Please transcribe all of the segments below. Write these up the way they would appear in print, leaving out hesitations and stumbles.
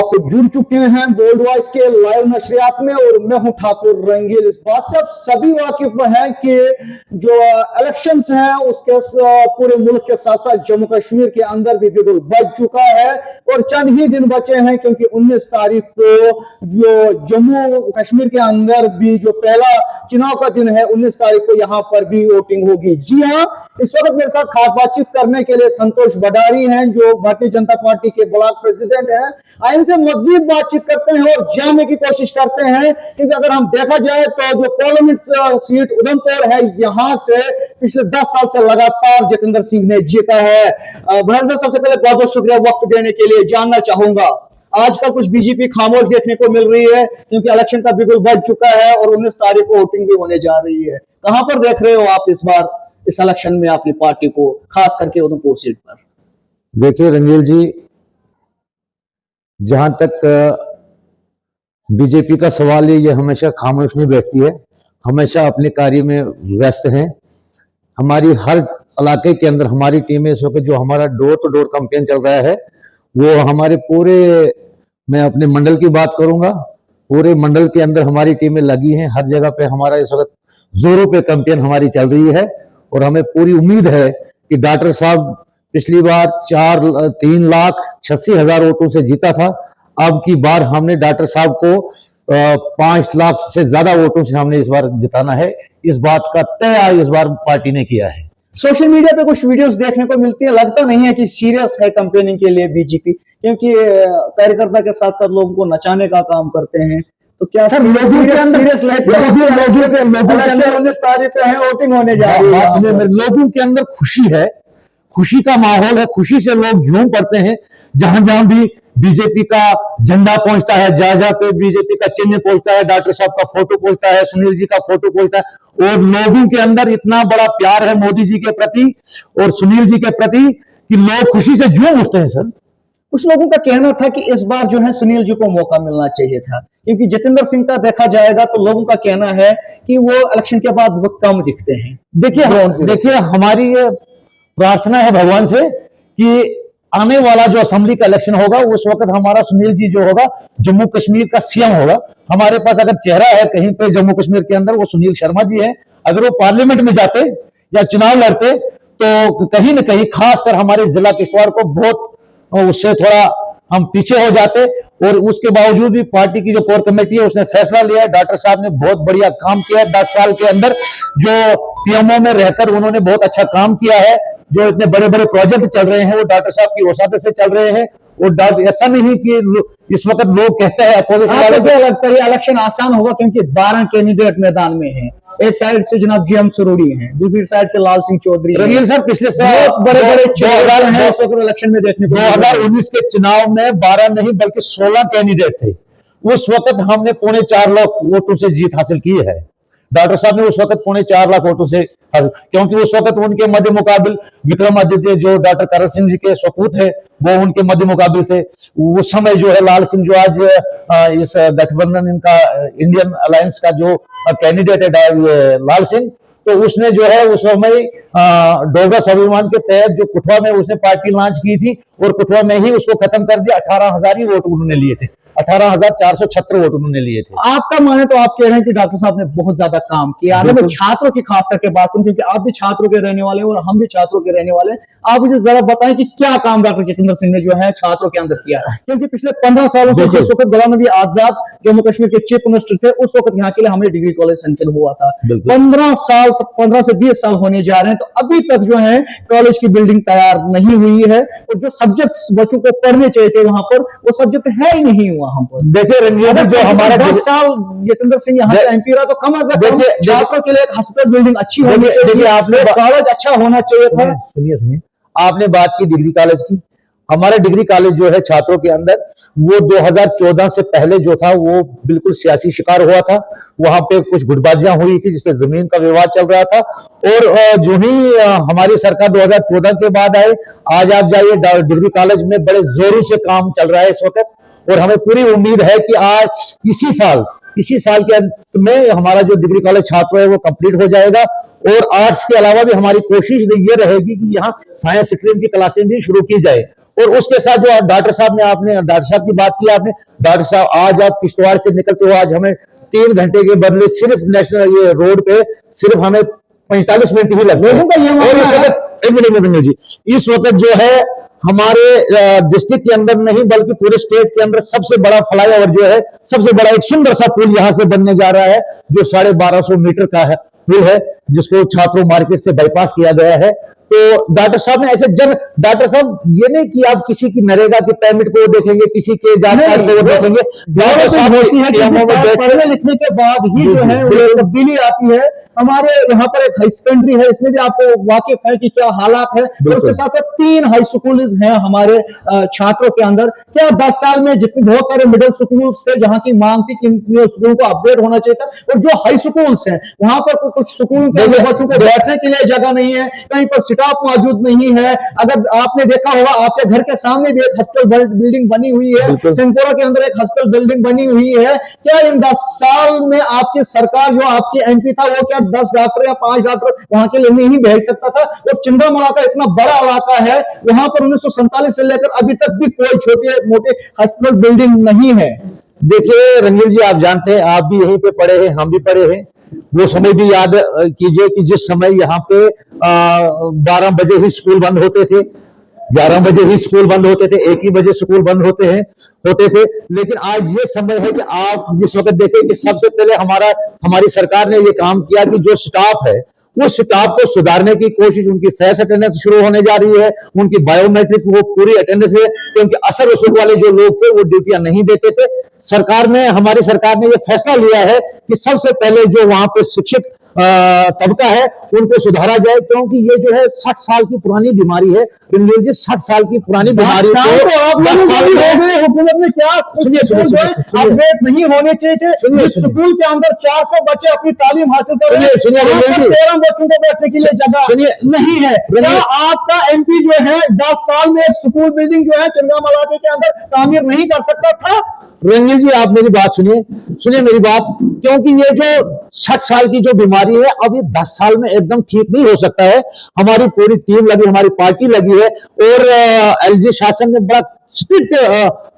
आप जुड़ चुके हैं बोल्ड वॉइस के लाइव नशरियात में और मैं हूं ठाकुर रंगील। इस बात से आप सभी वाकिफ हैं कि जो इलेक्शंस हैं उसके पूरे मुल्क के साथ साथ जम्मू कश्मीर के अंदर भी बिगुल बच चुका है और चंद ही दिन बचे हैं, क्योंकि 19 तारीख को जो जम्मू कश्मीर के अंदर भी जो पहला चुनाव का दिन है, 19 तारीख को यहां पर भी वोटिंग होगी। जी हाँ, इस वक्त मेरे साथ खास बातचीत करने के लिए संतोष भंडारी हैं जो भारतीय जनता पार्टी के ब्लॉक प्रेसिडेंट हैं। इनसे मजीद बातचीत करते हैं और जानने की कोशिश करते हैं, क्योंकि अगर हम देखा जाए तो जो पार्लियामेंट सीट उधमपुर है, यहां से पिछले 10 साल से लगातार जितेंद्र सिंह ने जीता है। भंडारी साहब, सबसे पहले बहुत बहुत शुक्रिया वक्त देने के लिए। जानना चाहूंगा, आजकल कुछ बीजेपी खामोश देखने को मिल रही है क्योंकि इलेक्शन का बिगुल बज चुका है और 19 तारीख को वोटिंग भी होने जा रही है। कहां पर देख रहे हो आप इस बार इस इलेक्शन में अपनी पार्टी को, खास करके उधमपुर सीट पर? देखिए रंगील जी, जहां तक बीजेपी का सवाल है, ये हमेशा खामोश नहीं बैठती है, हमेशा अपने कार्य में व्यस्त है। हमारी हर इलाके के अंदर हमारी टीमें इस वक्त जो हमारा डोर टू डोर कैंपेन चल रहा है, वो हमारे पूरे, मैं अपने मंडल की बात करूंगा, पूरे मंडल के अंदर हमारी टीमें लगी हैं। हर जगह पे हमारा इस वक्त जोरों पे कैंपेन हमारी चल रही है और हमें पूरी उम्मीद है कि डॉक्टर साहब पिछली बार 3,86,000 वोटों से जीता था। अब की बार हमने डॉक्टर साहब को 5 लाख से ज्यादा वोटों से हमने इस बार जिताना है। इस बात का तय इस बार पार्टी ने किया है। सोशल मीडिया पे कुछ वीडियोस देखने को मिलती है, लगता नहीं है कि सीरियस है कैंपेनिंग के लिए बीजेपी, क्योंकि कार्यकर्ता के साथ साथ लोगों को नचाने का काम करते हैं। तो क्या सर लोगों के अंदर वोटिंग होने जा रही है? लोगों के अंदर खुशी है, खुशी का माहौल है, खुशी से लोग झूम पड़ते हैं। जहां जहां भी बीजेपी का झंडा पहुंचता है, जहां जहां पे बीजेपी का चिन्ह पहुंचता है, डॉक्टर साहब का फोटो पहुंचता है, सुनील जी का फोटो पहुंचता है, और लोगों के अंदर इतना बड़ा प्यार है मोदी जी के प्रति और सुनील जी के प्रति कि लोग खुशी से झूम उठते हैं। सर, कुछ लोगों का कहना था कि इस बार जो है सुनील जी को मौका मिलना चाहिए था, क्योंकि जितेंद्र सिंह का देखा जाएगा तो लोगों का कहना है कि वो इलेक्शन के बाद बहुत कम दिखते हैं। देखिए हमारी ये प्रार्थना है भगवान से कि आने वाला जो असेंबली का इलेक्शन होगा उस वक्त हमारा सुनील जी जो होगा जम्मू कश्मीर का सीएम होगा। हमारे पास अगर चेहरा है कहीं पे जम्मू कश्मीर के अंदर, वो सुनील शर्मा जी है। अगर वो पार्लियामेंट में जाते या चुनाव लड़ते तो कहीं न कहीं खासकर हमारे जिला किश्तवाड़ को बहुत उससे थोड़ा हम पीछे हो जाते, और उसके बावजूद भी पार्टी की जो कोर कमेटी है उसने फैसला लिया। डॉक्टर साहब ने बहुत बढ़िया काम किया 10 साल के अंदर, जो पीएमओ में रहकर उन्होंने बहुत अच्छा काम किया है। जो इतने बड़े बड़े प्रोजेक्ट चल रहे हैं वो डॉक्टर साहब की वसात से चल रहे हैं। और ऐसा नहीं कि इस वक्त लोग कहते हैं अपोजिशन वाले, क्या लगता है इलेक्शन आसान होगा? क्योंकि 12 कैंडिडेट मैदान में हैं। एक साइड से जनाब जीएम सरूरी हैं, दूसरी साइड से लाल सिंह चौधरी। रंगील सर, पिछले साल बड़े बड़े चेहरे हैं इस वक्त इलेक्शन में देखने को। 2019 के चुनाव में 12 नहीं बल्कि 16 कैंडिडेट थे। उस वक्त हमने 4.25 लाख वोटों से जीत हासिल की है। डॉक्टर साहब ने उस वक्त 4.25 लाख वोटों से, क्योंकि उस वक्त उनके मध्य मुकाबिल विक्रमादित्य जो डॉक्टर करण सिंह जी के सपूत है वो उनके मध्य मुकाबिल थे। उस समय जो है लाल सिंह, जो आज इस गठबंधन इनका इंडियन अलायंस का जो कैंडिडेट है लाल सिंह, तो उसने जो है उस समय डोगरा स्वाभिमान के तहत जो कुथवा में उसने पार्टी लॉन्च की थी और कुथवा में ही उसको खत्म कर दिया। 18,000 ही वोट उन्होंने लिए थे, 18,476 वोट उन्होंने लिए थे। आपका माने तो आप कह रहे हैं कि डॉक्टर साहब ने बहुत ज्यादा काम किया। अगर मैं छात्रों की खास करके बात करूं, क्योंकि आप भी छात्रों के रहने वाले हैं और हम भी छात्रों के रहने वाले हैं, आप मुझे जरा बताएं कि क्या काम डॉक्टर जितेंद्र सिंह ने जो है छात्रों के अंदर किया है? क्योंकि पिछले 15 सालों से जिस वक्त गुलाम नबी आजाद जम्मू कश्मीर के चीफ मिनिस्टर थे, उस वक्त यहाँ के लिए हमें डिग्री कॉलेज सेंक्शन हुआ था। 15 से 20 साल होने जा रहे हैं, तो अभी तक जो है कॉलेज की बिल्डिंग तैयार नहीं हुई है और जो सब्जेक्ट बच्चों को पढ़ने चाहिए थे वहां पर, वो सब्जेक्ट है ही नहीं वहां पर। देखिए जो हमारा 10 साल जितेंद्र सिंह यहाँ से एमपी रहा, तो कम अज कम छात्रों के लिए एक हॉस्पिटल बिल्डिंग अच्छी होनी चाहिए। देखिए आपने कॉलेज अच्छा होना चाहिए था। सुनिए, आपने बात की डिग्री कॉलेज की। हमारा डिग्री कॉलेज जो है छात्रों के अंदर, वो 2014 से पहले जो था वो बिल्कुल सियासी शिकार हुआ था। वहां पे कुछ गुटबाजियां हुई थी जिसपे जमीन का विवाद चल रहा था, और जो ही हमारी सरकार 2014 के बाद आए, आज आप जाइए डिग्री कॉलेज में बड़े जोरों से काम चल रहा है इस वक्त। और हमें पूरी उम्मीद है कि आज इसी साल के अंत में हमारा जो डिग्री कॉलेज छात्र है वो कंप्लीट हो जाएगा। और आर्ट्स के अलावा भी हमारी कोशिश ये रहेगी कि यहाँ साइंस स्ट्रीम की क्लासें भी शुरू की जाए। और उसके साथ जो डॉक्टर साहब की बात की आपने, डॉक्टर साहब आज आप किश्तवाड़ से निकलते हो, आज हमें 3 घंटे के बदले सिर्फ नेशनल ये रोड पे सिर्फ हमें 45 मिनट ही लगते हैं। और इस वक्त एक मिनट में जी, इस वक्त जो है हमारे डिस्ट्रिक्ट के अंदर नहीं बल्कि पूरे स्टेट के अंदर सबसे बड़ा फ्लाईओवर जो है, सबसे बड़ा एक सुंदर सा पुल यहां से बनने जा रहा है, जो 1250 मीटर का है पुल है, जिसको छात्रों मार्केट से बाईपास किया गया है। तो डॉक्टर साहब ने ऐसे डॉक्टर साहब ये नहीं कि आप किसी की नरेगा के पेमेंट को देखेंगे, किसी के जात पात को देखेंगे। डॉक्टर साहब होती है कि पढ़ने लिखने के बाद ही जो है तब्दीली आती है। हमारे यहाँ पर एक हाई सेकेंडरी है, इसमें भी आपको वाकिफ है कि क्या हालात है। और उसके साथ साथ 3 हाई स्कूल हैं हमारे छात्रों के अंदर। क्या 10 साल में जितने बहुत सारे मिडिल स्कूल थे जहां की मांग थी कि इन स्कूल को अपडेट होना चाहिए था, और जो हाई स्कूल्स हैं वहां पर कुछ स्कूल के बच्चों को बैठने के लिए जगह नहीं है, कहीं पर स्टाफ मौजूद नहीं है। अगर आपने देखा होगा, आपके घर के सामने भी एक हॉस्पिटल बिल्डिंग बनी हुई है, सेंकोरा के अंदर एक हॉस्पिटल बिल्डिंग बनी हुई है। क्या इन 10 साल में आपकी सरकार, जो आपकी एमपी था, वो क्या 10 डॉक्टर या 5 डॉक्टर वहां के लिए नहीं भेज सकता था? और चिंद्रामला का इतना बड़ा इलाका है, वहां पर 1947 से लेकर अभी तक भी कोई छोटे मोटे हॉस्पिटल बिल्डिंग नहीं है। देखिए रंजीत जी, आप जानते हैं, आप भी यहीं पे पढ़े हैं, हम भी पढ़े हैं। वो समय भी याद कीजिए कि जिस समय यहाँ पे 12 बजे ही स्कूल बंद होते थे, 11 बजे ही स्कूल बंद होते थे, 1 ही बजे स्कूल बंद होते थे। लेकिन आज ये समय है कि आप जिस वक्त देखें कि सबसे पहले हमारी सरकार ने ये काम किया कि जो स्टाफ है, वो स्टाफ को सुधारने की कोशिश, उनकी फ्रेश अटेंडेंस शुरू होने जा रही है, उनकी बायोमेट्रिक वो पूरी अटेंडेंस है, क्योंकि असर रसूख वाले जो लोग थे वो ड्यूटियां नहीं देते थे। हमारी सरकार ने ये फैसला लिया है कि सबसे पहले जो वहां पे शिक्षित तबका है उनको सुधारा जाए, क्योंकि ये जो है 60 साल की पुरानी बीमारी है। रंजीत जी, 60 साल की पुरानी बीमारी को 10 साल में हुकूमत ने क्या अपडेट नहीं होने चाहिए थे? स्कूल के अंदर 400 बच्चे अपनी तालीम हासिल कर रहे हैं, 13 बच्चों को बैठने के लिए जगह नहीं है। क्या आपका एमपी जो है 10 साल में एक स्कूल बिल्डिंग जो है चिंद्रामला के अंदर तामीर नहीं कर सकता था? रंजीत जी, आप मेरी बात सुनिए मेरी बात, क्योंकि ये जो 60 साल की जो बीमारी है, अब ये 10 साल में एकदम ठीक नहीं हो सकता है। हमारी पूरी टीम लगी, हमारी पार्टी लगी है, और एलजी शासन ने बड़ा स्ट्रिक्ट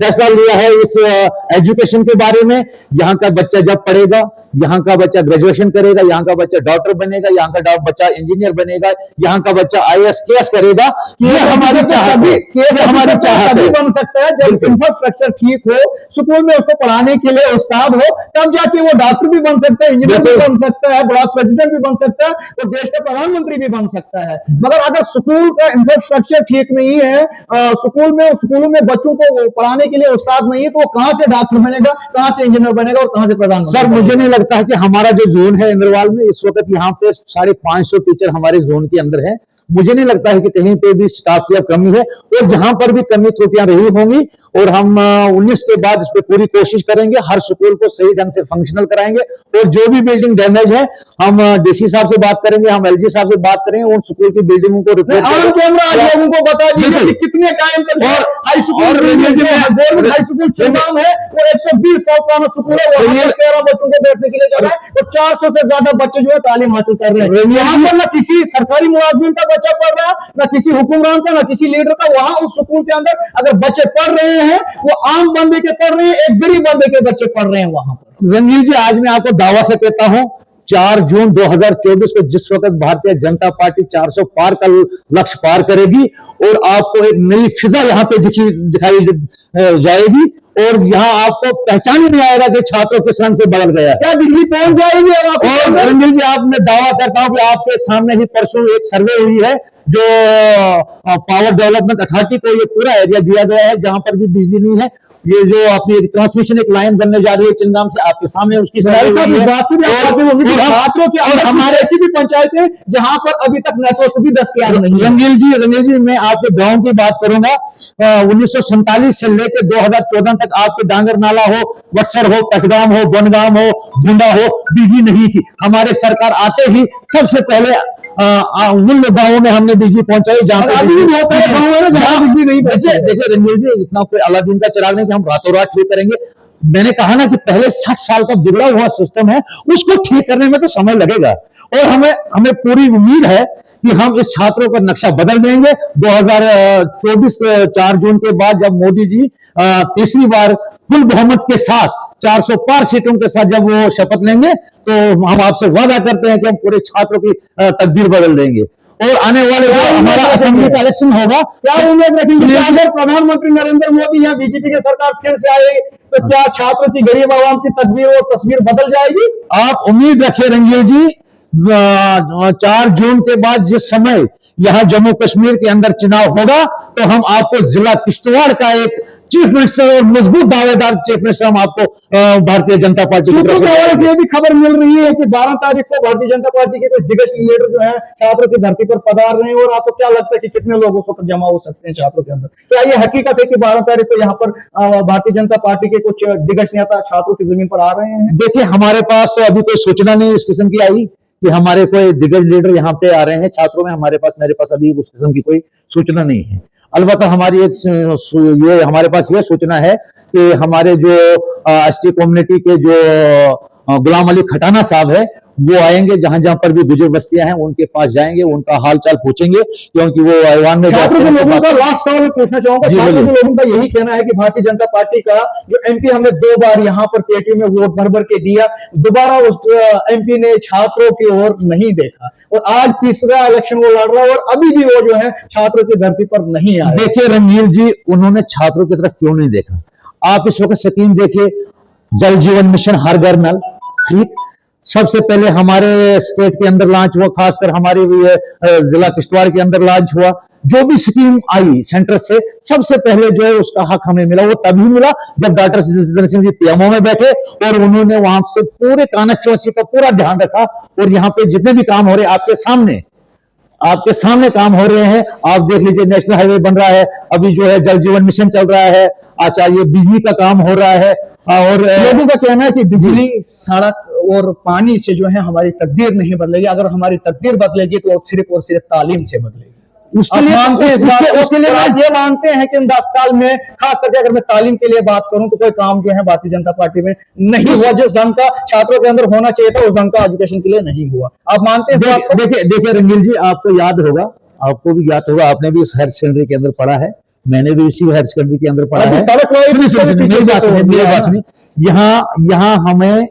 फैसला लिया है इस एजुकेशन के बारे में। यहाँ का बच्चा जब पढ़ेगा, यहाँ का बच्चा ग्रेजुएशन करेगा, यहाँ का बच्चा डॉक्टर बनेगा, यहाँ का बच्चा इंजीनियर बनेगा, यहाँ का बच्चा IAS केस करेगा। ये हमारी चाहत है, हमारी चाहत है। बन सकता है जब इंफ्रास्ट्रक्चर ठीक हो, स्कूल में उसको पढ़ाने के लिए उस्ताद हो, तब जाके वो डॉक्टर भी बन सकता है, इंजीनियर भी बन सकता है, ब्लॉक प्रेसिडेंट भी बन सकता है, और देश का प्रधानमंत्री भी बन सकता है। मगर अगर स्कूल का इंफ्रास्ट्रक्चर ठीक नहीं है, स्कूलों में बच्चों को पढ़ाने के लिए उस्ताद नहीं है, तो वो कहां से डॉक्टर बनेगा, कहां से इंजीनियर बनेगा, और कहां से प्रधानमंत्री? सर, मुझे नहीं लगता है कि हमारा जो जोन है इंद्रवाल में, इस वक्त यहाँ पे 550 टीचर हमारे जोन के अंदर है। मुझे नहीं लगता है कि कहीं पे भी स्टाफ की कमी है, और जहां पर भी कमी त्रुटियां रही होंगी, और हम 19 के बाद इस पे पूरी कोशिश करेंगे, हर स्कूल को सही ढंग से फंक्शनल कराएंगे, और जो भी बिल्डिंग डैमेज है हम डीसी साहब से बात करेंगे, हम एलजी साहब से बात करेंगे, उन स्कूल की बिल्डिंगों को रिपेयर लोगों को बता दीजिए कि कितने टाइम तक high school government high school Chingam है, वो 120 साल पुराना स्कूल है, वहां 13 बच्चों को बैठने के लिए जगह है, और 400 से ज्यादा बच्चे जो है तालीम हासिल कर रहे हैं। यहाँ पर ना किसी सरकारी मुलाजमिन का बच्चा पढ़ रहा है, ना किसी हुक्मरान का, ना किसी लीडर का। वहां उस स्कूल के अंदर अगर बच्चे पढ़ रहे हैं, वो आम बंदे के पढ़ रहे हैं, एक गरीब बंदे के बच्चे पढ़ रहे हैं वहां पर। रंजीत जी, आज मैं आपको दावा से कहता हूं, 4 जून 2024 को जिस वक्त भारतीय जनता पार्टी 400 पार का लक्ष्य पार करेगी, और आपको एक नई फिजा यहाँ पे दिखाई जाएगी, और यहाँ आपको पहचान ही नहीं आएगा कि छात्रों किस रंग से बदल गया। क्या बिजली पहुंच जाएगी? और रंजीत जी, आप मैं दावा करता हूं कि आपके सामने ही परसों एक सर्वे हुई है, जो पावर डेवलपमेंट अथॉरिटी को ये पूरा एरिया दिया गया है जहां पर भी बिजली नहीं है। ये जो अपनी ट्रांसमिशन एक लाइन बनने जा रही है चिंगाम से, आपके सामने उसकी हमारे ऐसी भी पंचायतें जहां पर अभी तक नेटवर्क भी दस्तयाब नहीं है। रंजील जी, मैं आपके गांव की बात करूंगा। 1947 से लेकर 2014 तक आपके डांगर नाला हो, वत्सर हो, पटगाम हो, बनगाम हो, भूंडा हो, बिजली नहीं थी। हमारे सरकार आते ही सबसे पहले उन गांवों में हमने बिजली पहुंचाई जहां अभी भी बहुत सारे गांव है जहां बिजली नहीं। देखिए रंजील जी, इतना कोई अलादीन का चिराग नहीं कि हम रातों रात ठीक करेंगे। मैंने कहा ना कि पहले 60 साल का बिगड़ा हुआ सिस्टम है, उसको ठीक करने में तो समय लगेगा, और हमें पूरी उम्मीद है कि हम इस छात्रों का नक्शा बदल देंगे। 2024 4 जून के बाद जब मोदी जी तीसरी बार फुल बहुमत के साथ 400 पार सीटों के साथ जब वो शपथ लेंगे, तो हम आपसे वादा करते हैं कि हम पूरे छात्रों की तकदीर बदल देंगे। और आने वाले जो हमारा असेंबली का इलेक्शन होगा, क्या उम्मीद रखेंगे अगर प्रधानमंत्री नरेंद्र मोदी या बीजेपी की सरकार फिर से आए तो क्या छात्रों की, गरीब आवाम की तकदीर और तस्वीर बदल जाएगी? आप उम्मीद रखिए रंगील जी, 4 जून के बाद जिस समय यहां जम्मू कश्मीर के अंदर चुनाव होगा, तो हम आपको जिला किश्तवाड़ का एक चीफ मिनिस्टर और मजबूत दावेदार चीफ मिनिस्टर हम आपको भारतीय जनता पार्टी की तरफ से ये भी खबर मिल रही है कि 12 तारीख को भारतीय जनता पार्टी के कुछ दिग्गज लीडर जो है छात्रों की धरती पर पधार रहे हैं। और आपको क्या लगता है कि कितने लोग उस वक्त जमा हो सकते हैं छात्रों के अंदर? क्या ये हकीकत है कि 12 तारीख को यहाँ पर भारतीय जनता पार्टी के कुछ दिग्गज नेता छात्रों की जमीन पर आ रहे हैं? देखिए, हमारे पास तो अभी कोई सूचना नहीं इस किस्म की आई कि हमारे कोई दिग्गज लीडर यहाँ पे आ रहे हैं छात्रों में। मेरे पास अभी उस किस्म की कोई सूचना नहीं है। अलबत्ता हमारी ये हमारे पास ये सूचना है कि हमारे जो एसटी कम्युनिटी के जो गुलाम अली खटाना साहब है, वो आएंगे, जहां जहां पर भी गुजर बस्तियां हैं उनके पास जाएंगे, उनका हाल चाल पूछेंगे, क्योंकि वो ऐवान में छात्रों के लोगों का लास्ट सवाल पूछना चाहूंगा। छात्रों के लोगों का यही कहना है कि भारतीय जनता पार्टी का जो एमपी हमने 2 बार यहाँ पर केटीयू में वोट भर भर के दिया, दोबारा उस एमपी ने छात्रों की ओर नहीं देखा और आज तीसरा इलेक्शन वो लड़ रहा है और अभी भी वो जो है छात्रों की धरती पर नहीं आया। देखिए रंगील जी, उन्होंने छात्रों की तरफ क्यों नहीं देखा? आप इस वक्त स्कीम देखिए, जल जीवन मिशन, हर घर नल, ठीक, सबसे पहले हमारे स्टेट के अंदर लॉन्च हुआ, खासकर हमारे जिला किश्तवाड़ के अंदर लॉन्च हुआ। जो भी स्कीम आई सेंटर से, सबसे पहले जो है उसका हक हमें मिला। वो तभी मिला जब डॉक्टर जितेंद्र सिंह जी पीएमओ में बैठे और उन्होंने वहां से पूरे कॉन्स्टिट्यूंसी का पूरा ध्यान रखा। और यहाँ पे जितने भी काम हो रहे आपके सामने काम हो रहे हैं। आप देख लीजिए, नेशनल हाईवे बन रहा है, अभी जो है जल जीवन मिशन चल रहा है, अच्छा ये बिजली का काम हो रहा है। और लोगों का कहना है कि बिजली, सड़क और पानी से जो है हमारी तकदीर नहीं बदलेगी। अगर हमारी तकदीर बदलेगी तो सिर्फ और सिर्फ तालीम से बदलेगी। उसके लिए आप ये मानते हैं कि इन 10 साल में, खास करके अगर मैं तालीम के लिए बात करूं, तो कोई काम जो है भारतीय जनता पार्टी में नहीं हुआ जिस ढंग का छात्रों के अंदर होना चाहिए था, उस ढंग का एजुकेशन के लिए नहीं हुआ। आप मानते हैं? देखिए रंगील जी, आपको आपको भी याद होगा, आपने भी इस हायर सेकेंडरी के अंदर पढ़ा है, मैंने भी इसी हायर सेकेंडरी के अंदर पढ़ा है। मेरी बात सुनिए, यहाँ हमें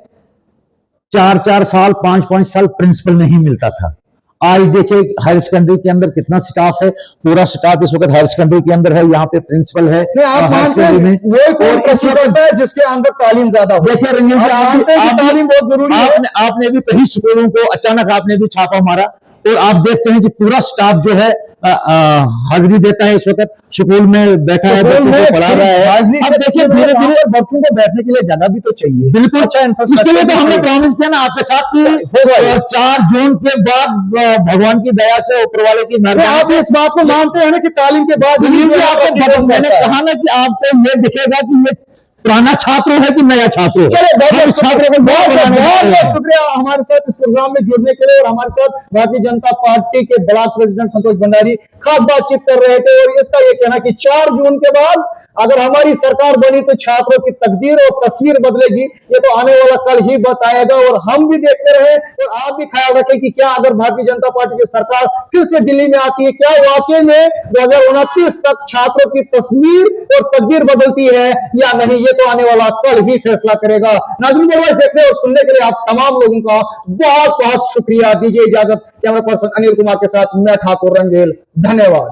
4-4 साल, 5-5 साल प्रिंसिपल नहीं मिलता था। आज देखिए हायर सेकेंडरी के अंदर कितना स्टाफ है, पूरा स्टाफ इस वक्त हायर सेकेंडरी के अंदर है, यहाँ पे प्रिंसिपल है। आप मानते हैं वो कौन कसूर होता है जिसके अंदर तालीम ज्यादा हो? देखिए रंगील जी, तालीम बहुत जरूरी है। आपने भी कई स्कूलों को अचानक आपने भी छापा मारा और आप देखते हैं कि पूरा स्टाफ जो है हाजिरी देता है, इस वक्त स्कूल में बैठा है, बच्चों को पढ़ा रहा है। अब देखिए धीरे धीरे बच्चों को बैठने के लिए जगह भी तो चाहिए। बिल्कुल, अच्छा इसके लिए तो हमने प्रॉमिस किया ना आपके साथ कि होगा। 4 जून के बाद भगवान की दया से, ऊपर वाले की मेहरबानी से, आप इस बात को मानते हैं ना कि तालीम के बाद मैंने कहा ना कि आपको ये दिखेगा कि ये पुराना छात्र है कि नया छात्र। चलो बहुत छात्रों को बहुत शुक्रिया हमारे साथ इस प्रोग्राम में जुड़ने के लिए। और हमारे साथ भारतीय जनता पार्टी के ब्लॉक प्रेसिडेंट संतोष भंडारी खास बातचीत कर रहे थे। और इसका ये कहना कि 4 जून के बाद अगर हमारी सरकार बनी तो छात्रों की तकदीर और तस्वीर बदलेगी। ये तो आने वाला कल ही बताएगा और हम भी देखते रहे और आप भी ख्याल रखें कि क्या अगर भारतीय जनता पार्टी की सरकार फिर से दिल्ली में आती है, क्या वाकई में 2029 तक छात्रों की तस्वीर और तकदीर बदलती है या नहीं? ये तो आने वाला कल ही फैसला करेगा। नाज़रीन, देखने और सुनने के लिए आप तमाम लोगों का बहुत बहुत शुक्रिया। दीजिए इजाजत। कैमरा पर्सन अनिल कुमार के साथ मैं ठाकुर रंगेल। धन्यवाद।